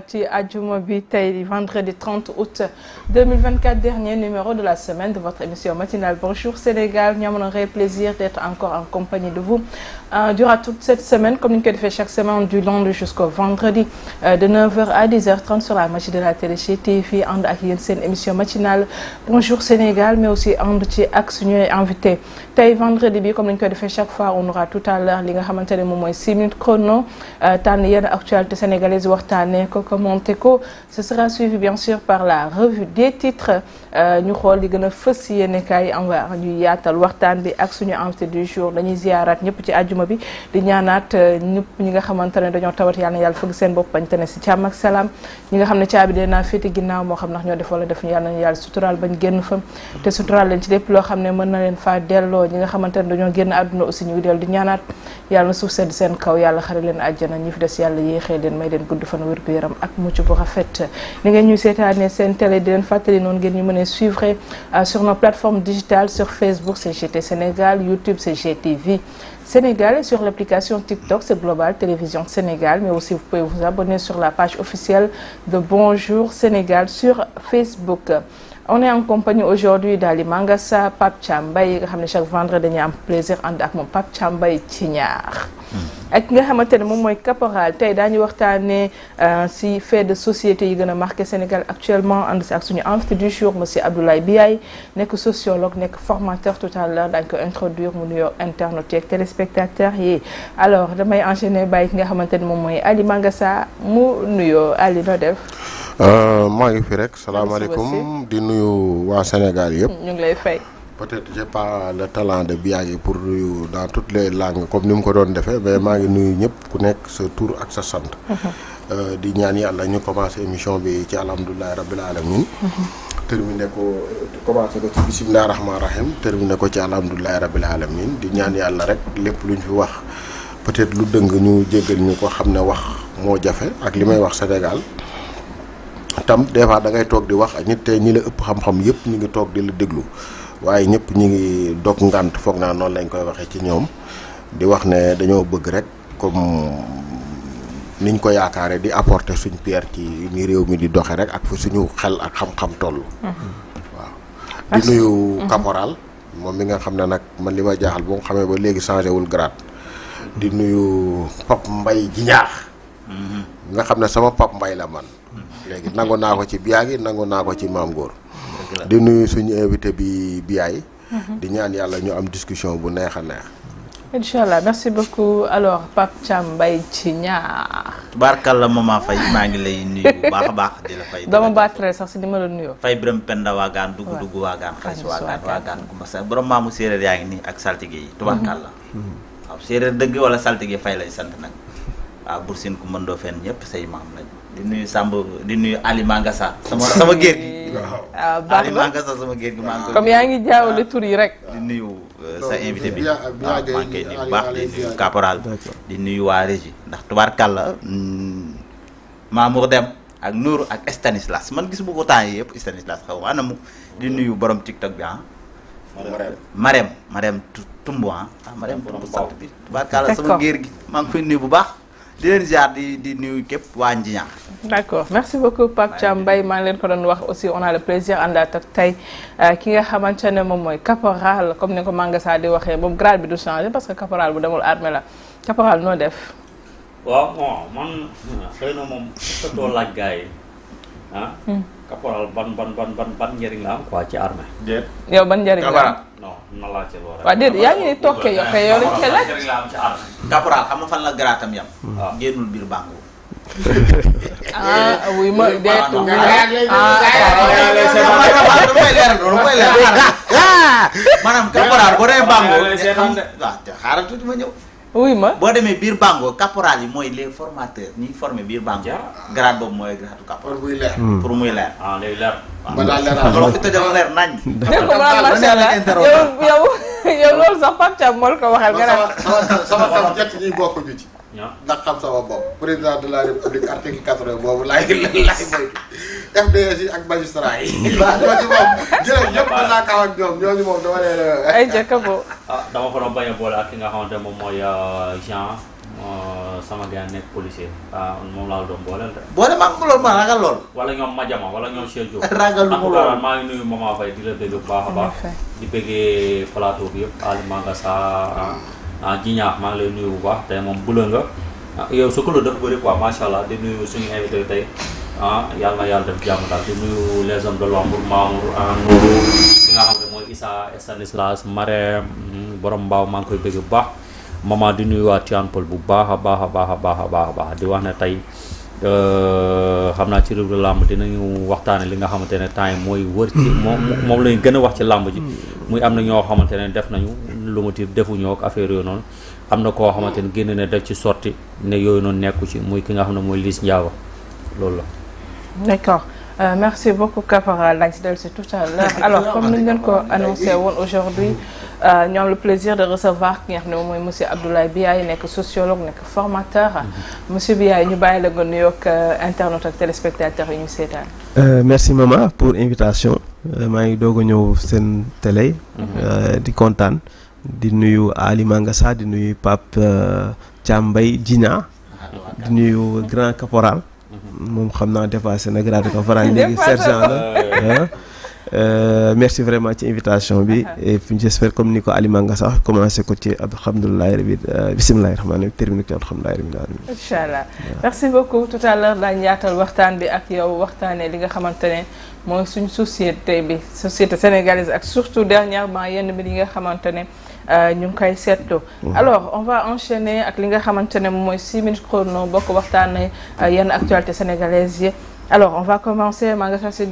ci àjjuma bi tey vendredi 30 août 2024 dernier numéro de la semaine de votre émission matinale Bonjour Sénégal ñu amoon plaisir d'être encore en compagnie de vous durant toute cette semaine comme ni ñu koy defee chaque semaine du lundi jusqu'au vendredi de 9h à 10h30 sur la machine de la télé GTV ànd ak yéen seen émission matinale Bonjour Sénégal mais aussi ànd ci ak suñuy invité tey vendredi bi comme ni ñu koy defee chaque fois on aura tout à l'heure li nga xamante ne moom mooy 6 minutes chrono tànn yenn actualité sénégalaise waxtaanee commenté ko ce sera suivi bien sûr par la revue des titres ñu xool li gën a fës ci yéenekaay yi ñu yaatal waxtaan bi ak suñu invité du jour dañuy ziaraat ñëpp ci àjjuma bi di ñaanaat ñëpp ñi nga xamante ne dañoo tawat yàlla na yàlla fëgg seen bopp bañ tane ci jàmm ak salaam ñi nga xam ne caabi dee naa féeti ginnaaw moo xam ndax ñoo def wala def yàlla nañu yàlla suturaal bañ génn fa te suturaal leen ci lépp loo xam ne mën na leen faa delloo ñi nga xamante ne dañoo génn àdduna aussi ñu ngi dellu di ñaanaat yàlla na suuf sedd seen kaw yàlla xare leen àjjana ñi fi des yàlla yéexee leen may leen gudd fan wér gu yaram ak mucc bu rafet ni ngeen ñu seetaanee seen télé di leen fàttali noonu ngeen ñu mën a suivre sur nos plateformes digitales sur Facebook c'est GT Sénégal YouTube c'est GTV Sénégal et sur l'application TikTok c'est Global Télévision Sénégal mais aussi vous pouvez vous abonner sur la page officielle de Bonjour Sénégal sur Facebook. On est en compagnie aujourd'hui d'Ali Mangassa Pape Thiam Mbaye nga xam ne chaque vendredi dañuy am plaisir ànd ak moom Pape Thiam Mbaye ci ñaar ak nga xamante ne moom mooy caporal tey daañu waxtaanee si fait de société yi gën a marqué Sénégal actuellement ànd si ak suñu invité du jour monsieur Abdoulaye Biaye nekk sociologue nekk formateur tout à l'heure daañu ko introduire mu nuyoo internautes yeeg téléspectateurs yi alors damay enchaîner bàyyi ki nga xamante ne moom mooy Ali Mangassa mu nuyoo Ali noo def. maa ngi fi rek salaamaaleykum di nuyu waa Sénégal yëpp. ñu ngi lay fay. peut-être j'ai pas le talent de Biaye pour nuyu dans toutes les langues comme ni mu ko doon defee mais maa ngi nuyu ñëpp ku nekk sa tur ak sa sant. di ñaan yàlla ñu commencé émission bi ci alhamdulilah rabbil alamin terminé ko commencé ko ci bisimilah rahmaani rahim terminé ko ci alhamdulilah rabbil alamin di ñaan yàlla rek lépp luñ fi wax peut-être lu dëng ñu jéggal ñu ko xam ne wax moo jafe ak li may wax Sénégal. tam des fois da ngay toog di wax ñi te ñi la ëpp xam-xam yëpp ñu ngi toog di la déglu waaye ñëpp ñu ngi dog ngànt foog naa noonu lañ koy waxee ci ñoom di wax ne dañoo bëgg rek comme niñ ko yaakaare di apporter suñ pierre ci ni réew mi di doxe rek ak fu suñu xel ak xam-xam toll. waaw di nuyu caporal moom mi nga xam ne nag man li ma jaaxal bu nga xamee ba léegi changé wul grade di nuyu Pape Mbaye Jiñaax nga xam ne sama Pape Mbaye la man léegi nangu naa ko ci Biaye nangu naa ko ci Maam Góor di nuyu suñu invité bi Biaye di ñaan yàlla ñu am discussion bu neex a neex Inch'Allah merci beaucoup alors Pape Thiam Mbaye ci ñaar tubaarkàlla Mama Faye maa ngi lay nuyu bu baax a baax di la fay dama battre sax si ni ma la nuyoo Faye Birame Penda waagaan dugg waagaan xalis waagaan kuma sa borom maamu séeréer yaa ngi nii ak saltige yi tubaarkàlla waaw séeréer dëgg wala saltige Faye lay sant nag waaw Bour Sine ku mëndoo fenn ñëpp say maam lañ di nuyu Samb di nuyu Ali Mangassa sama géer gi waaw Ali Mangassa sama géer gi maa ngi koy comme yaa ngi jaawale tur yi rek di nuyu sa invité bi waaw maa ngi koy nuyu bu baax di nuyu caporal di nuyu waa régie ndax tubaarkàlla Mamour Dem ak Nour ak Stanislas man gis bu ko temps yi yëpp Stanislas xaw ma anamu di nuyu borom TikTok bi Marème Tumbu Marème Tumbu sant bi tubaarkàlla sama géer gi maa ngi koy nuyu bu baax di leen ziar di nuyu képp waa Njiñaar. D'accord merci beaucoup Pape Thiam Mbaye maa ngi leen ko doon wax aussi on a le plaisir àndaat ak tey ki nga xamante ne moom mooy caporal comme ni ko Mangassa di waxee moom grade bi du changé parce que caporal bu demul armée la caporal noo def. waaw bon man xëy na moom sa tool laaj gars yi caporal ban njëriñ la am quoi ci armée. déet yow ban njëriñ la am. non na laa ci loolu rek. waaw déet yaa ngi ni tokkee yow kay yow dañu koy laaj. njëriñ la am ci armée. caporal xam nga fan la garaatam yam. waaw génnul biir bàngu. oui ma déet. maanaam caporal boo demee bàngu. waaw xaaral tuuti ma ñëw. oui ma boo demee biir bàngo caporal yi mooy les formateurs ñiy formé biir bàngo. grade boobu mooy grade caporal. pour muy leer pour muy leer. ah day leer. ba daal leeral loolu fi tëjal leer nañ. dégg nga macha allah yow loolu sax Pape Thiam moo la ko waxal nga naan. sama tam jett ñuy bokk ñu ci ndax xam sama bopp président de la république article 80 boobu laay moytu FDS yi ak magistrat yi waaw ñooñu moom jërëjëf ñëpp mën naa kaw ak ñoom ñooñu moom dama leen ay jëkka bo dama ko doon bañ a boole ak ki nga xamante moom mooy Jean sama gars nekk policier moom laa doon booleel de. boole maa ngi lool ma ragal lool. wala ñoom Madiama wala ñoom Cheikh Diop. ragal lu ma lool maa ngi nuyu Mama Faye di la bëgg bu baax a baax. di bëggee plateau bi yëpp Ali Mangasa Djiñaax maa ngi lay nuyu bu baax tey moom bula nga yow sa couleur dafa bëri quoi macha allah di nuyu suñu invité tey yàlla na yàlla def jàmm daal di nuyu les hommes de l'ombre Mamour Nourou ki nga xam ne mooy Issa Stanislas Marème borom mbaaw maa ngi koy bëgg bu baax. Maman di nuyu waa Tivaouane Peulh bu baax a baax a baax a baax a baax a baax di wax ne tey xam naa ci rubrique làmb dinañu waxtaane li nga xamante ne temps yi mooy wër ci moom lañu gën a wax ci làmb ji muy am na ñoo xamante ne def nañu lu mu ti defuñoo ak affaire yooyu noonu am na koo xamante ne génn ne def ci sorti ne yooyu noonu nekku ci muy ki nga xam ne mooy Liss Ndiago loolu la. D'accord. Merci beaucoup Caporal lañ si dellu si tout à l'heure alors comme ni ñu leen ko annoncé woon aujourd'hui ñu am le plaisir de recevoir ki nga xam ne moom mooy monsieur Abdoulaye Biaye nekk sociologue nekk formateur monsieur Biaye ñu bàyyi la nga nuyoog internautes ak téléspectateurs yi ñu seetaan. Merci maman pour invitation maa ngi doog a ñëw seen télé. di kontaan di nuyu Ali Mangasa di nuyu Pape Thiam Mbaye Djina di nuyu grand caporal. moom xam naa dépassé na grade caporal léegi sergent la merci vraiment ci invitation bi et puis j'espère comme ni ko Alima nga sax commencé ko ci alhamdulilahi rabi bisimilahi rahmaani terminé ko ci alhamdulilahi rabi alamin incha allah merci beaucoup tout à l'heure daañu yaatal waxtaan bi ak yow waxtaanee li nga xamante ne mooy suñ société bi société sénégalaise ak surtout dernièrement yenn bi li nga xamante ne ñu ngi koy seetlu. Alors on va enchaîner ak li nga xamante ne mooy 6 minutes chrono bokk waxtaanee yenn actualité sénégalaise yi alors on va commencer maa nga sax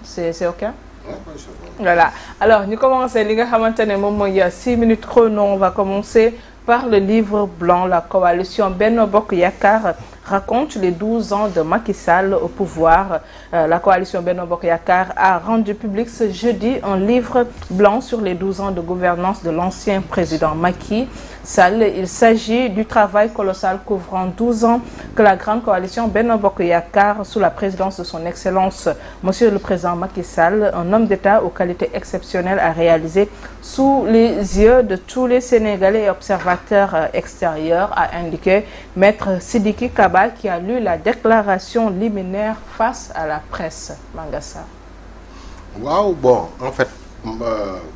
c'est ok. Voilà alors ñu commencer li nga xamante ne moom mooy 6 minutes chrono on va commencer par le livre blanc. La coalition Benno Bokk Yakaar raconte les 12 ans de Macky Sall au pouvoir. La coalition Benno Bokk Yakaar a rendu public ce jeudi un livre blanc sur les 12 ans de gouvernance de l'ancien président Macky Sall. Il s'agit du travail colossal couvrant 12 ans que la grande coalition Benno Bokk Yakaar, sous la présidence de son Excellence Monsieur le Président Macky Sall, un homme d'État aux qualités exceptionnelles, a réalisé sous les yeux de tous les Sénégalais et observateurs extérieurs, a indiqué Maître Sidiki Kaba, qui a lu la déclaration liminaire face à la presse. Mangasa. Waaw bon en fait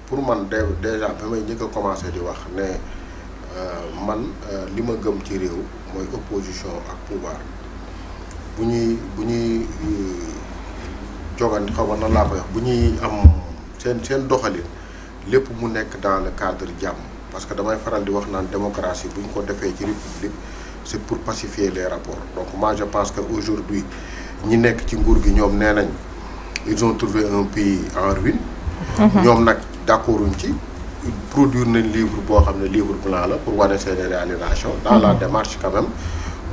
pour man déjà ba may njëkk a commencé di wax ne man li ma gëm ci réew mooy opposition ak pouvoir bu ñuy jogan xaw ma nan laa koy wax bu ñuy am seen doxalin lépp mu nekk dans le cadre jàmm parce que damay faral di wax naan démocratie bu ñu ko defee ci république c'est pour pacifier les rapports. Donc moi je pense que aujourd'hui ñi nekk ci nguur gi ñoom nee nañ ils ont trouvé un pays en ruine. ñoom nag d'accorduñ ci produire nañ livre boo xam ne livre blanc la pour wane seeni réalisation dans la démarche quand même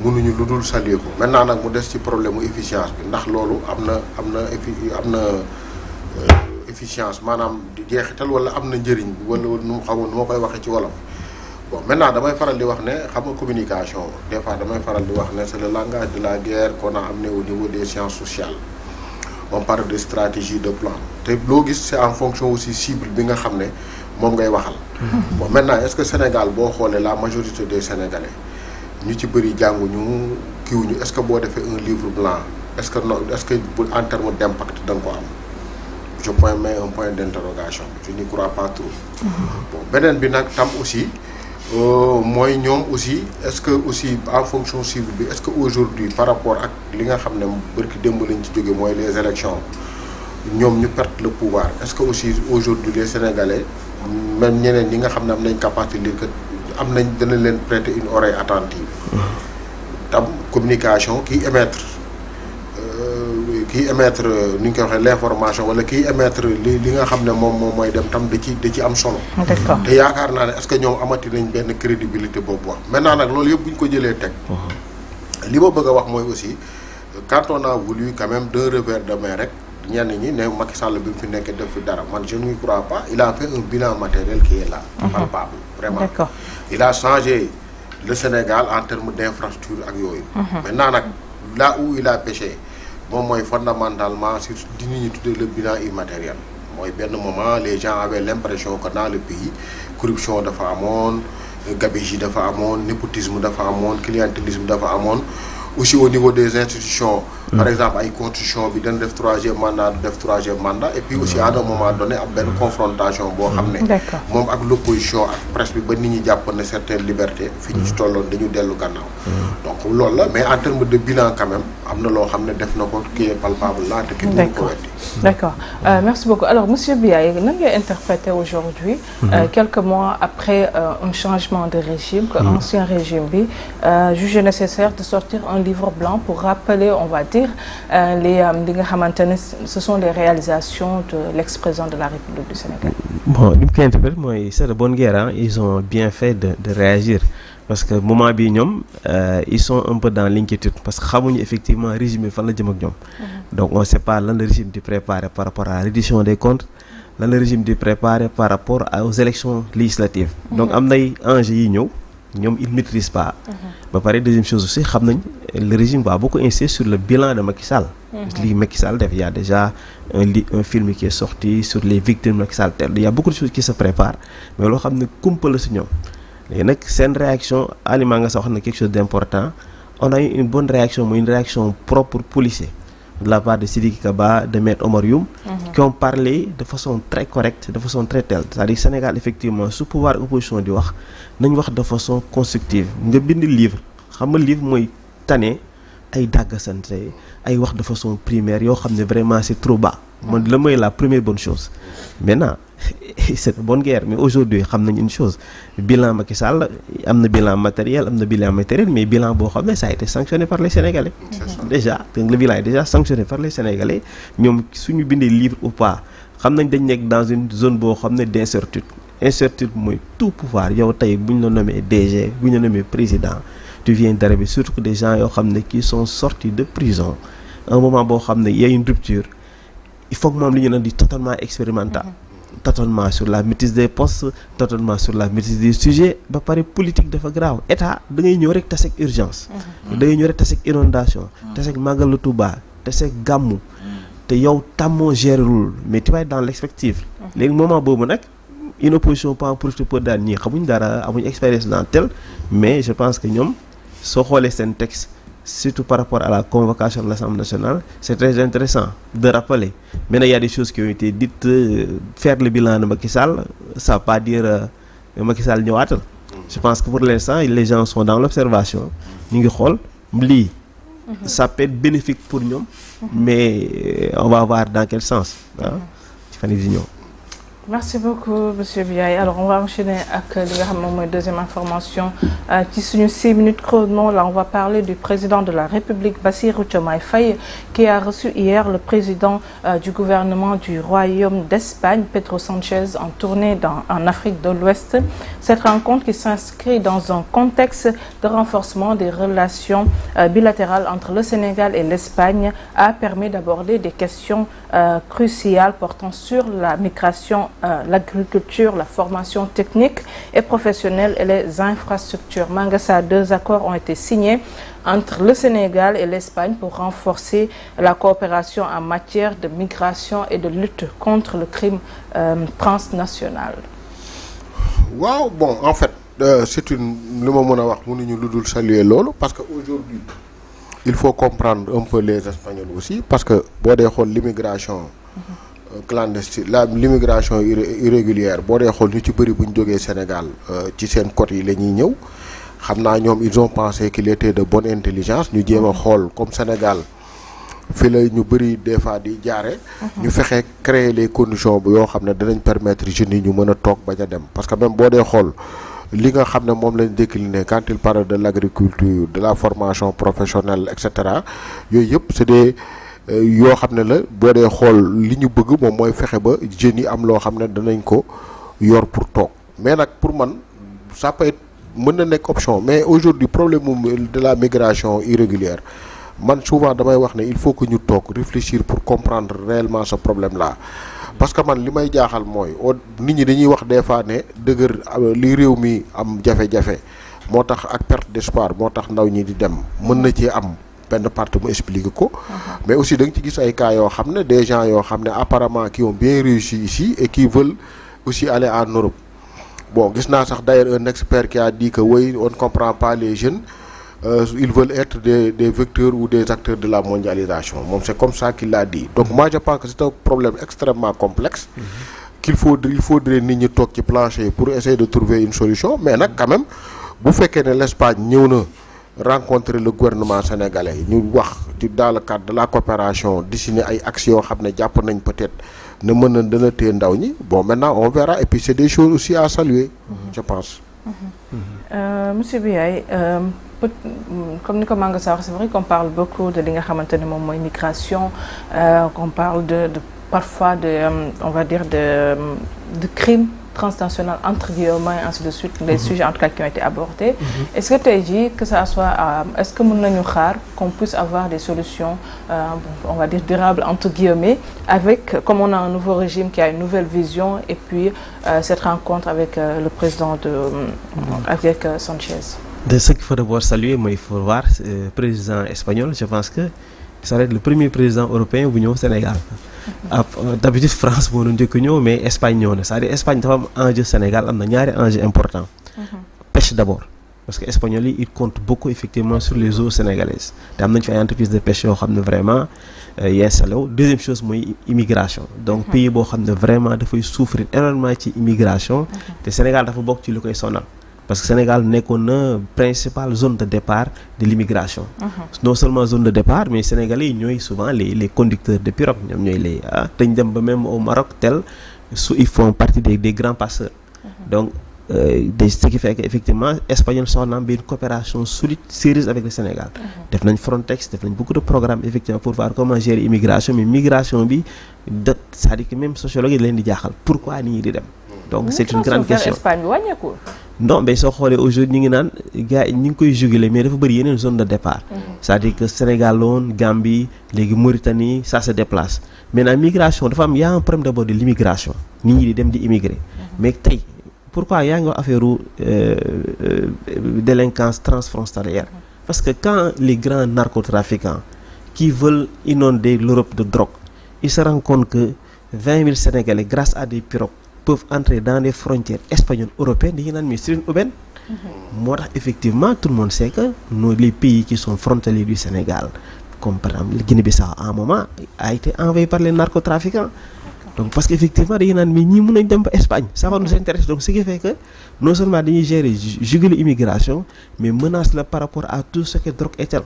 mënuñu lu dul saluer ko maintenant nag mu des ci problème mu efficience bi ndax loolu am na efficience maanaam di jeexital wala am na njëriñ wala nu mu xamul nu ma koy waxee ci wolof. Bon maintenant damay faral di wax ne xam nga communication des fois damay faral di wax ne c'est le langage de la guerre qu'on a amené au niveau des sciences sociales. On parle de stratégie de plan te loo gis c'est en fonction aussi cible bi nga xam ne moom ngay waxal. Bon maintenant est-ce que Sénégal boo xoolee la majorité des Sénégalais ñu ci bëri jànguñu kiiwuñu est-ce que boo defee un livre blanc est-ce que en termes d'impact da nga ko am. Je mets un point d'interrogation je n'y crois pas trop. Bon beneen bi nag tam aussi mooy ñoom aussi est-ce que aussi en fonction cible bi est-ce que aujourd'hui par rapport ak li nga xam ne bërki démb lañ ci jóge mooy les élections ñoom ñu perdre le pouvoir est-ce que aussi aujourd'hui les Sénégalais même ñeneen ñi nga xam ne am nañ capacité que am nañ dana leen prêter une oreille attentive tam communication kiy émettre ni ñu koy waxee l'information wala kiy émettre li nga xam ne moom mooy dem tam da ci am solo. D'accord. te yaakaar naa ne est-ce que ñoom amati nañ benn crédibilité boobu wax maintenant nag loolu yëpp bu ñu ko jëlee teg. li ma bëgg a wax mooy aussi quand on a voulu quand même d'un revers de main rek ñenn ñi ne Macky Sall bi mu fi nekkee def fi dara man je n'y crois pas il a fait un bilan matériel qui est là. palpable vraiment. D'accord. Il a changé le Sénégal en termes d'infrastructure ak yooyu. maintenant nag là où il a péché. moom mooy fondamentalement sur di ñuy tuddee le bilan immatériel mooy benn moment les gens avaient l'impression que dans le pays corruption dafa amoon gabegie dafa amoon népotisme dafa amoon clientélisme dafa amoon aussi au niveau des institutions. par exemple ay constitution bi dañ def 3e mandat et puis aussi à un moment donné am benn confrontation boo xam ne moom ak l'opposition ak presse bi ba nit ñi jàpp ne certaines libertés fi ñu ci tolloon dañu dellu gannaaw donc loolu la mais en termes de bilan quand même am na loo xam ne def na ko qui est palpable là te ki mënu ko weddi. D'accord. Merci beaucoup. Alors, Monsieur Biaye, nan ngay interpréter aujourd'hui, quelques mois après un changement de régime, que l'ancien régime bi jugé nécessaire de sortir un livre blanc pour rappeler, on va dire, ce sont les réalisations de l'ex-président de la République du Sénégal. Bon, li mu koy interpréter mooy c'est de bonne guerre, hein. Ils ont bien fait de réagir. Parce que moment bi ñoom ils sont un peu dans l'inquiétude parce que xamuñu effectivement régime bi fan la jëm ak ñoom. Donc on sait pas lan la régime di préparer par rapport à la reddition des comptes, lan la régime di préparer par rapport aux élections législatives. Donc am nay enjeux yi ñëw ñoom ils maîtrisent pas. Ba pare deuxième chose aussi xam nañ le régime va beaucoup insister sur le bilan de Macky Sall. Li Macky Sall def, il y a déjà un film qui est sorti sur les victimes de Macky Sall. Il y a beaucoup de choses qui se préparent mais loo xam ne kumpa la si ñoom. léegi nag seen réaction Ali Mangassa wax na quelque chose d'important. On a eu une bonne réaction, mais une réaction propre policier de la part de Sidiki Kaba, de Maître Omar Youm, qui ont parlé de façon très correcte, de façon très telle. C'est-à-dire Sénégal effectivement sous pouvoir opposition di wax nañ wax de façon constructive. Nga bind livre xam nga livre mooy tane ay dàggasante ay wax de façon primaire yoo xam ne vraiment c'est trop bas. Man la mooy la première bonne chose. Maintenant c'est une bonne guerre mais aujourd'hui xam nañ une chose bilan Macky Sall am na bilan matériel mais bilan boo xam ne ça a été sanctionné par les Sénégalais. Déjà donc le bilan est déjà sanctionné par les Sénégalais ñoom suñu bindee livre ou pas xam nañ dañ nekk dans une zone boo xam ne d'incertitude mooy tout pouvoir yow tey bu ñu la nommé DG bu ñu la nommé président tu viens d'arriver surtout que des gens yoo xam ne qui sont sortis de prison un moment boo xam ne y a une rupture il faut que moom li ñu naan di totalement expérimental. Totalement sur la maîtrise des postes, totalement sur la maîtrise des sujets. Ba pare politique dafa grave état da ngay ñëw rek tase ak urgence. da ngay ñëw rek tase ak inondation. tase ak Magalu Touba tase ak gàmmu. te yow tàmmoo gérerul mais tu vas être dans l'expectative. léegi moment boobu nag une opposition pas en profiter pour daal ñii xamuñ dara amuñ expérience dans tel mais je pense que ñoom soo xoolee seen texte. Surtout par rapport à la convocation de l'Assemblée nationale, c'est très intéressant de rappeler. Maintenant, il y a des choses qui ont été dites. Faire le bilan de Macky Sall, ça ne veut pas dire Macky Sall ñëwaatal. Je pense que pour l'instant, les gens sont dans l'observation. Ñu ngi xool lii ça peut être bénéfique pour ñoom, mais on va voir dans quel sens. ci fan yii di ñëw. Merci beaucoup Monsieur Biaye. Alors on va enchaîner avec la deuxième information qui suit 6 minutes chrono. Là on va parler du président de la République Bassirou Diomaye Faye qui a reçu hier le président du gouvernement du Royaume d'Espagne Pedro Sánchez en tournée en Afrique de l'Ouest. Cette rencontre qui s'inscrit dans un contexte de renforcement des relations bilatérales entre le Sénégal et l'Espagne a permis d'aborder des questions cruciales portant sur la migration, l'agriculture, la formation technique et professionnelle et les infrastructures. Mangassa, 2 accords ont été signés entre le Sénégal et l'Espagne pour renforcer la coopération en matière de migration et de lutte contre le crime transnational. Waaw, bon, en fait, c'est une li ma mën a wax mënuñu lu dul saluer loolu parce que aujourd'hui il faut comprendre un peu les Espagnols aussi parce que boo dee xool l'immigration clandestine l'immigration irrégulière boo dee xool ñu ci bëri bu ñu jógee Sénégal ci seen côte yi la ñuy ñëw xam naa ñoom ils ont pensé qu'il était de bonne intelligence ñu jéem a xool comme Sénégal fi la ñu bëri des fois di jaare ñu fexe créer les conditions bu yoo xam ne dinañ permettre jeunes yi ñu mën a toog bañ a dem parce que même boo dee xool li nga xam ne moom lañ décliné quand il parle de l'agriculture de la formation professionnelle et cetera yooyu yëpp c'est des yoo xam ne la boo dee xool li ñu bëgg moom mooy fexe ba jeunes yi am loo xam ne danañ ko yor pour toog mais nag pour man ça peut être mën na nekk option mais aujourd'hui problème de la migration irrégulière man souvent damay wax ne il faut que ñu toog réfléchir pour comprendre réellement ce problème là parce que man li may jaaxal mooy nit ñi dañuy wax des fois ne dëgër li réew mi am jafe-jafe moo tax ak perte d'espoir moo tax ndaw ñi di dem mën na ci am benn partie mu expliquer ko mais aussi da nga ci gis ay cas yoo xam ne des gens yoo xam ne apparemment qui ont bien réussi ici et qui veulent aussi aller en Europe bon gis naa sax d'ailleurs un expert qui a dit que oui on ne comprend pas les jeunes ils veulent être des vecteurs ou des acteurs de la mondialisation moom c'est comme ça qu'il l'a dit donc moi je pense que c'est un problème extrêmement complexe il faudrait nit ñi toog ci plancher pour essayer de trouver une solution mais nag quand même bu fekkee ne l'Espagne ñëw na rencontrer le gouvernement sénégalais ñu wax ci dans le cadre de la coopération dessiner ay axes yoo xam ne jàpp nañ peut-être ne mën na dana téye ndaw ñi bon maintenant on verra et puis c'est des choses aussi à saluer je pense. Monsieur Biaye comme ni ko Manga Sa wax c'est vrai qu'on parle beaucoup de li nga xamante ne moom mooy migration qu'on parle de parfois on va dire de crimes transnationaux entre guillemets ainsi de suite les sujets en tout cas qui ont été abordés est-ce que tey jii que ça soit est-ce que mën nañu xaar qu'on puisse avoir des solutions on va dire durables entre guillemets avec comme on a un nouveau régime qui a une nouvelle vision et puis cette rencontre avec le président avec Sanchez. De ce qu'il faut d'abord saluer mooy il faut voir président espagnol je pense que ça va être le premier président européen bu ñëw Sénégal. D'habitude France moo doon njëkk ñëw mais Espagne ñëw na c'est-à-dire Espagne dafa am enjeu Sénégal am na ñaari enjeu important pêche d'abord parce que espagnol yi ils comptent beaucoup effectivement sur les eaux sénégalaises te am nañu fi ay entreprises de pêche yoo xam ne vraiment installé wu deuxième chose mooy immigration donc pays boo xam ne vraiment dafay souffrir énormément ci immigration te Sénégal dafa bokk ci lu koy sonal parce que Sénégal nekkoon na principale zone de départ de l'immigration non seulement zone de départ mais sénégalais yi ñooy souvent les conducteurs de pirogue ñoom ñooy les dañ dem ba même au Maroc ils font partie des grands passeurs donc ce qui fait que effectivement espagnol soxna am benn coopération solide sérieuse avec le Sénégal def nañ Frontex def nañ beaucoup de programmes effectivement pour voir comment gérer immigration mais migration bi c'est-à-dire que même sociologue yi leen di jaaxal pourquoi nit ñi di dem donc c'est une grande question non mais soo xoolee aujourd'hui ñu ngi naan gars yi ñu ngi koy juguler mais dafa bëri yeneen zone de départ c'est-à-dire que Sénégal la woon Gambie léegi Mauritanie ça se déplace maintenant migration dafa am y a un problème d'abord de l'immigration nit ñi di dem di immigrer mais tey pourquoi yaa ngi wax affaire délinquance transfrontalière parce que quand les grands narcotrafiquants qui veulent inonder l'Europe de drogue ils se rendent compte que 20 000 Sénégalais grâce à des pirogues peuvent entrer dans les frontières espagnoles européennes dañuy naan mais c'est une aubaine moo tax effectivement tout le monde sait que les pays qui sont frontaliers du Sénégal comme par exemple le Guinée-Bissau à un moment a été envahi par les narcotrafiquants donc parce que effectivement dañuy naan mais ñii mën nañ dem ba Espagne ça va nous intéresser donc ce qui fait que non seulement dañuy gérer juguler immigration mais menace la par rapport à tout ce que drogue est-elle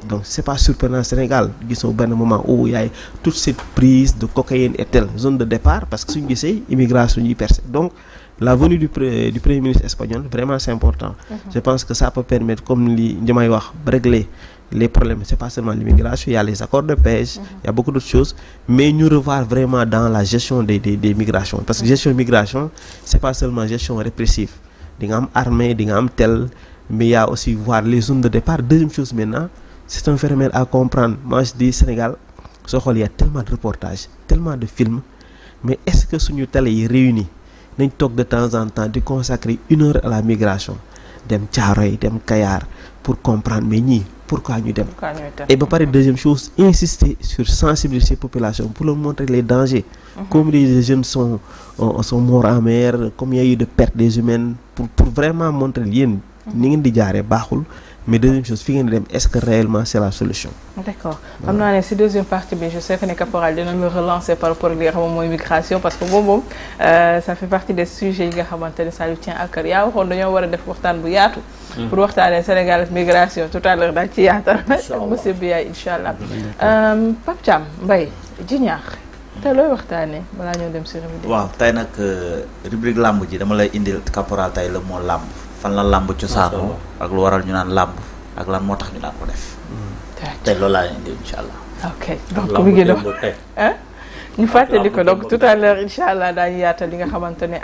donc c'est pas surprenant Sénégal gisoo benn moment où y a toute cette prise de cocaïne et telle zone de départ parce que suñu gisee immigration ñuy percé donc la venue du premier ministre espagnol vraiment c'est important je pense que ça peut permettre comme li Diomaye wax régler les problèmes c'est pas seulement l'immigration il y a les accords de pêche il y a beaucoup d'autres choses mais ñu revoir vraiment dans la gestion des migrations parce que gestion migration c'est pas seulement gestion répressive di nga am armée di nga am tel mais il y a aussi voir les zones de départ deuxième chose maintenant c'est un phénomène à comprendre moi je dis Sénégal soo xool il y a tellement de reportages tellement de films mais est-ce que suñu télé yi réunis nañ toog de temps en temps di consacrer 1 heure à la migration dem Thiaroye dem Kayar pour comprendre mais ñii pourquoi ñu dem et ba pare deuxième chose insister sur sensibiliser population pour leur montrer les dangers comme les jeunes sont morts en mer comme il y a eu de pertes des humaines pour vraiment montrer yéen ni ngeen di jaaree baaxul mais deuxième chose fi ngeen di dem est-ce que réellement c'est la solution. D'accord xam naa ne si deuxième partie bi je sais que ne caporal dina la relancer par rapport ak li nga xam mooy migration parce que moom ça fait partie des sujets yi nga xamante ne ça lui tient à cœur yaa waxoon dañoo war a def waxtaan bu yaatu. pour waxtaanee Sénégal migration tout à l'heure daal ci yaatal. monsieur Biaye incha allah. Pape Thiam Mbaye Djignakh te looy waxtaanee balaa ñoo dem si rubrique. waaw tey nag rubrique làmb ji dama lay indil caporal tey la moo làmb. fan la làmb cosaanoo ak lu waral ñu naan làmb ak lan moo tax ñu daan ko def. tey loolu laa leen di incha allah. ok donc mi ngi doon ñu fàttali ko donc tout à l'heure incha allah daañu yaatal li nga xamante ne